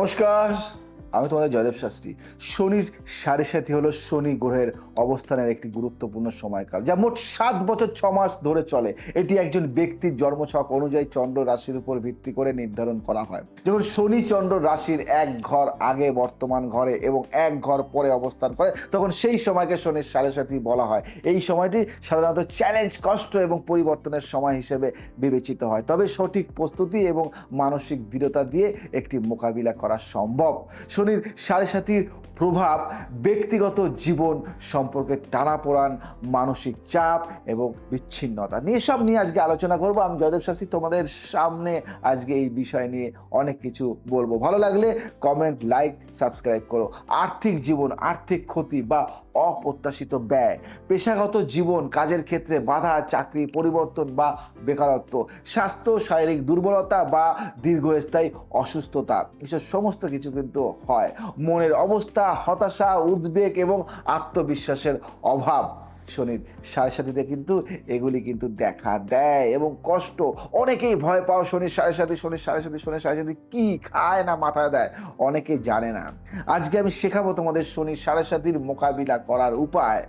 নমস্কার, আমি তোমাদের জয়দেব শাস্ত্রী। শনির সাড়ে সাথী হলো শনি গ্রহের অবস্থানের একটি গুরুত্বপূর্ণ সময়কাল, যা মোট 7 বছর 6 মাস ধরে চলে। এটি একজন ব্যক্তির জন্মছক অনুযায়ী চন্দ্র রাশির উপর ভিত্তি করে নির্ধারণ করা হয়। যখন শনি চন্দ্র রাশির এক ঘর আগে বর্তমান ঘরে এবং এক ঘর পরে অবস্থান করে, তখন সেই সময়কে শনির সাড়ে সাথী বলা হয়। এই সময়টি সাধারণত চ্যালেঞ্জ, কষ্ট এবং পরিবর্তনের সময় হিসেবে বিবেচিত হয়, তবে সঠিক প্রস্তুতি এবং মানসিক দৃঢ়তা দিয়ে একটি মোকাবিলা করা সম্ভব। শনির সাড়ে সাথীর প্রভাব ব্যক্তিগত জীবন সম্পর্কে টানাপোড়ান, মানসিক চাপ এবং বিচ্ছিন্নতা নিয়ে আজকে আলোচনা করব। আমি জয়দেব শাস্ত্রী তোমাদের সামনে আজকে এই বিষয় নিয়ে অনেক কিছু বলবো। ভালো লাগলে কমেন্ট, লাইক, সাবস্ক্রাইব করো। আর্থিক জীবন, আর্থিক ক্ষতি বা অপ্রত্যাশিত ব্যয়, পেশাগত জীবন, কাজের ক্ষেত্রে বাধা, চাকরি পরিবর্তন বা বেকারত্ব, স্বাস্থ্য, শারীরিক দুর্বলতা বা দীর্ঘস্থায়ী অসুস্থতা, এসব সমস্ত কিছু কিন্তু হয়। মনের অবস্থা, হতাশা, উদ্বেগ এবং আত্মবিশ্বাসের অভাব শনির সাড়ে সাথীতে কিন্তু এগুলি কিন্তু দেখা দেয় এবং কষ্ট। অনেকেই ভয় পাও শনির সাড়ে সাথী কি খায় না মাথায় দেয়, অনেকে জানে না। আজকে আমি শেখাবো তোমাদের শনির সাড়ে সাথীর মোকাবিলা করার উপায়।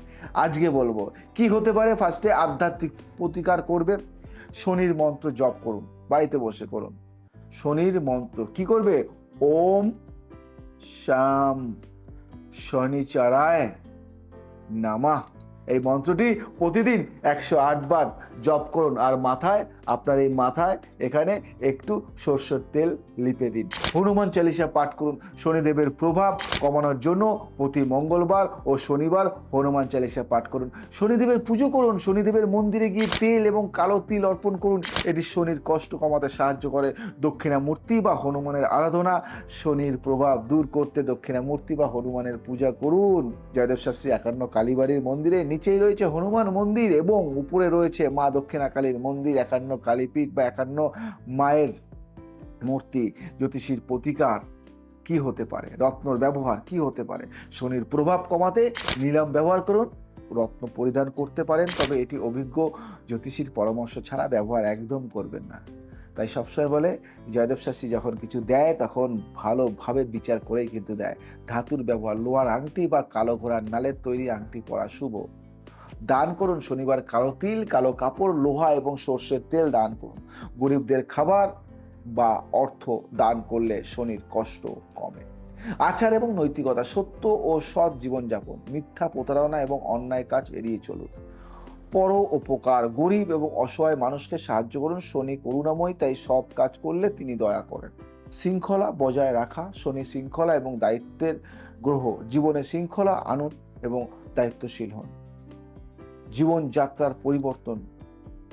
আজকে বলবো কি হতে পারে। ফার্স্টে আধ্যাত্মিক প্রতিকার করবে। শনির মন্ত্র জপ করুন, বাড়িতে বসে করুন। শনির মন্ত্র কি করবে? ওম শাম শনিচারায় নামা, এই মন্ত্রটি প্রতিদিন 108 বার জপ করুন। আর আপনার এই মাথায় এখানে একটু সরষের তেল লিপে দিন। হনুমান চালিসা পাঠ করুন। শনিদেবের প্রভাব কমানোর জন্য প্রতি মঙ্গলবার ও শনিবার হনুমান চালিসা পাঠ করুন। শনিদেবের পুজো করুন। শনিদেবের মন্দিরে গিয়ে তেল এবং কালো তিল অর্পণ করুন। এটি শনির কষ্ট কমাতে সাহায্য করে। দক্ষিণামূর্তি বা হনুমানের আরাধনা, শনির প্রভাব দূর করতে দক্ষিণামূর্তি বা হনুমানের পূজা করুন। জয়দেব শাস্ত্রী 51 কালীবাড়ির মন্দিরে নিচেই রয়েছে হনুমান মন্দির এবং উপরে রয়েছে মা দক্ষিণা কালীর মন্দির, 51 কালীপীঠ বা 51 মায়ের মূর্তি। জ্যোতিষীর প্রতিকার কি হতে পারে? রত্নর ব্যবহার কি হতে পারে? শনির প্রভাব কমাতে নীলম ব্যবহার করুন। রত্ন পরিধান করতে পারেন, তবে এটি অভিজ্ঞ জ্যোতিষীর পরামর্শ ছাড়া ব্যবহার একদম করবেন না। তাই সবসময় বলে জয়দেব শাস্ত্রী যখন কিছু দেয় তখন ভালোভাবে বিচার করেই কিন্তু দেয়। ধাতুর ব্যবহার, লোহার আংটি বা কালো ঘোড়ার নালের তৈরি আংটি পরা শুভ। দান করুন শনিবার কালো তিল, কালো কাপড়, লোহা এবং সর্ষের তেল দান করুন। গরিবদের খাবার বা অর্থ দান করলে শনির কষ্ট কমে। আচার এবং নৈতিকতা, সত্য ও সৎ জীবনযাপন, মিথ্যা, প্রতারণা এবং অন্যায় কাজ এড়িয়ে চলুন। পরোপকার, গরিব এবং অসহায় মানুষকে সাহায্য করুন। শনি করুণাময়, তাই সৎ কাজ করলে তিনি দয়া করেন। শৃঙ্খলা বজায় রাখা, শনি শৃঙ্খলা এবং দায়িত্বের গ্রহ। জীবনে শৃঙ্খলা আনুন এবং দায়িত্বশীল হন। জীবনযাত্রার পরিবর্তন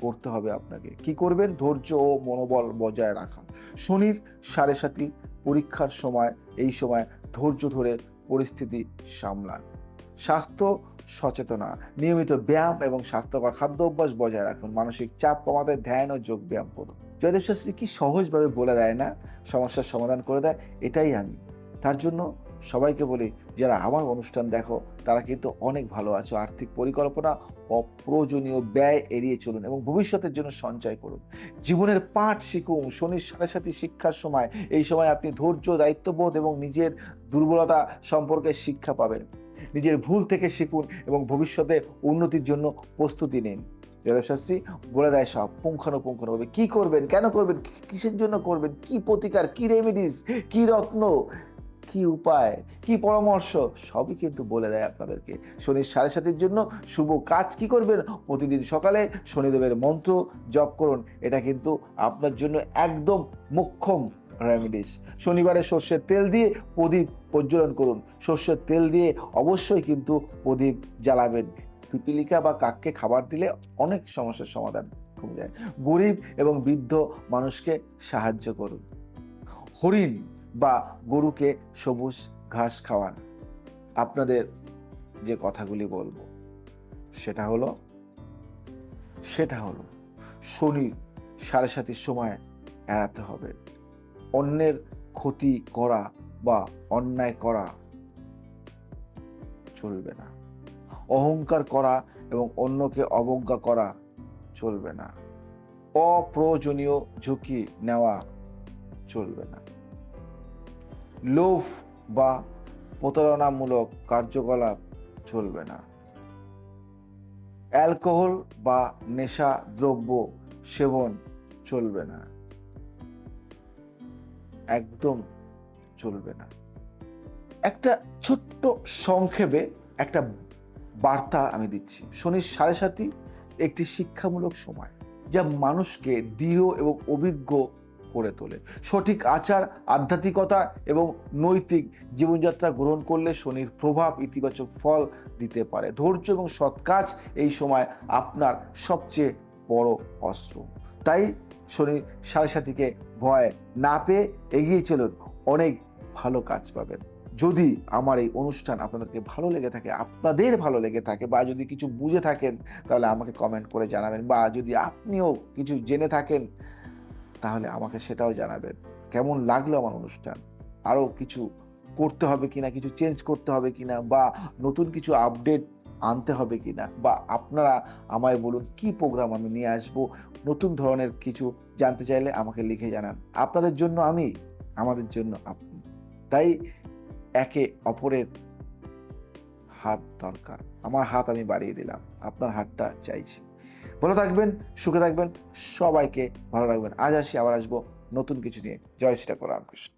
করতে হবে আপনাকে। কি করবেন? ধৈর্য ও মনোবল বজায় রাখা। শনির সাড়ে সাথী পরীক্ষার সময় এই সময় ধৈর্য ধরে পরিস্থিতি সামলান। স্বাস্থ্য সচেতনা, নিয়মিত ব্যায়াম এবং স্বাস্থ্যকর খাদ্য অভ্যাস বজায় রাখুন। মানসিক চাপ কমাতে ধ্যান ও যোগ ব্যায়াম করুন। জয়দেব শাস্ত্রী কি সহজভাবে বলে দেয় না, সমস্যার সমাধান করে দেয়। এটাই আমি। তার জন্য সবাইকে বলি, যারা আমার অনুষ্ঠান দেখো তারা কিন্তু অনেক ভালো আছো। আর্থিক পরিকল্পনা, অপ্রয়োজনীয় ব্যয় এড়িয়ে চলুন এবং ভবিষ্যতের জন্য সঞ্চয় করুন। জীবনের পাঠ শিখুন। শনির সাড়ে সাথী শিক্ষার সময় এই সময় আপনি ধৈর্য, দায়িত্ববোধ এবং নিজের দুর্বলতা সম্পর্কে শিক্ষা পাবেন। নিজের ভুল থেকে শিখুন এবং ভবিষ্যতে উন্নতির জন্য প্রস্তুতি নিন। জয়দেব শাস্ত্রী বলে দেয় সব পুঙ্খানুপুঙ্খভাবে কি করবেন, কেন করবেন, কিসের জন্য করবেন, কি প্রতিকার, কি রেমেডিস, কি রত্ন, কি উপায়, কি পরামর্শ, সবই কিন্তু বলে দেয় আপনাদেরকে। শনির সাড়ে সাথীর জন্য শুভ কাজ কি করবেন? প্রতিদিন সকালে শনিদেবের মন্ত্র জপ করুন। এটা কিন্তু আপনার জন্য একদম মোক্ষম রেমেডিস। শনিবারে সর্ষের তেল দিয়ে প্রদীপ প্রজ্বলন করুন। সর্ষের তেল দিয়ে অবশ্যই কিন্তু প্রদীপ জ্বালাবেন। পিপীলিকা বা কাককে খাবার দিলে অনেক সমস্যার সমাধান কমে যায়। গরিব এবং বৃদ্ধ মানুষকে সাহায্য করুন। হরিণ বা গরুকে সবুজ ঘাস খাওয়ান। আপনাদের যে কথাগুলি বলবো সেটা হলো শনির সাড়ে সাথীর সময় এড়াতে হবে অন্যের ক্ষতি করা বা অন্যায় করা চলবে না। অহংকার করা এবং অন্যকে অবজ্ঞা করা চলবে না। অপ্রয়োজনীয় ঝুঁকি নেওয়া চলবে না। লোভ বা প্রতারণামূলক কার্যকলাপ চলবে না। অ্যালকোহল বা নেশা দ্রব্য সেবন চলবে না, একদম চলবে না। একটা ছোট্ট সংক্ষেপে একটা বার্তা আমি দিচ্ছি। শনির 7.5 একটি শিক্ষামূলক সময়, যা মানুষকে দৃঢ় এবং অভিজ্ঞ করে তোলে। সঠিক আচার, আধ্যাত্মিকতা এবং নৈতিক জীবনযাত্রা গ্রহণ করলে শনির প্রভাব ইতিবাচক ফল দিতে পারে। ধৈর্য এবং সৎ কাজ এই সময় আপনার সবচেয়ে বড় অস্ত্র। তাই শনির 7.5-কে ভয় না পেয়ে এগিয়ে চলুন, অনেক ভালো কাজ পাবেন। যদি আমার এই অনুষ্ঠান আপনাদেরকে ভালো লেগে থাকে, আপনাদের ভালো লেগে থাকে, বা যদি কিছু বুঝে থাকেন, তাহলে আমাকে কমেন্ট করে জানাবেন। বা যদি আপনিও কিছু জেনে থাকেন, তাহলে আমাকে সেটাও জানাবেন। কেমন লাগলো আমার অনুষ্ঠান, আরও কিছু করতে হবে কিনা, কিছু চেঞ্জ করতে হবে কিনা, বা নতুন কিছু আপডেট আনতে হবে কিনা, বা আপনারা আমায় বলুন কি প্রোগ্রাম আমি নিয়ে আসবো। নতুন ধরনের কিছু জানতে চাইলে আমাকে লিখে জানান। আপনাদের জন্য আমি, আমাদের জন্য আপনি। তাই একে অপরের হাত দরকার। আমার হাত আমি বাড়িয়ে দিলাম, আপনার হাতটা চাইছি। ভালো থাকবেন, সুখে থাকবেন, সবাইকে ভালো রাখবেন। আজ আসি, আবার আসবো নতুন কিছু নিয়ে। জয় শ্রী রামকৃষ্ণ।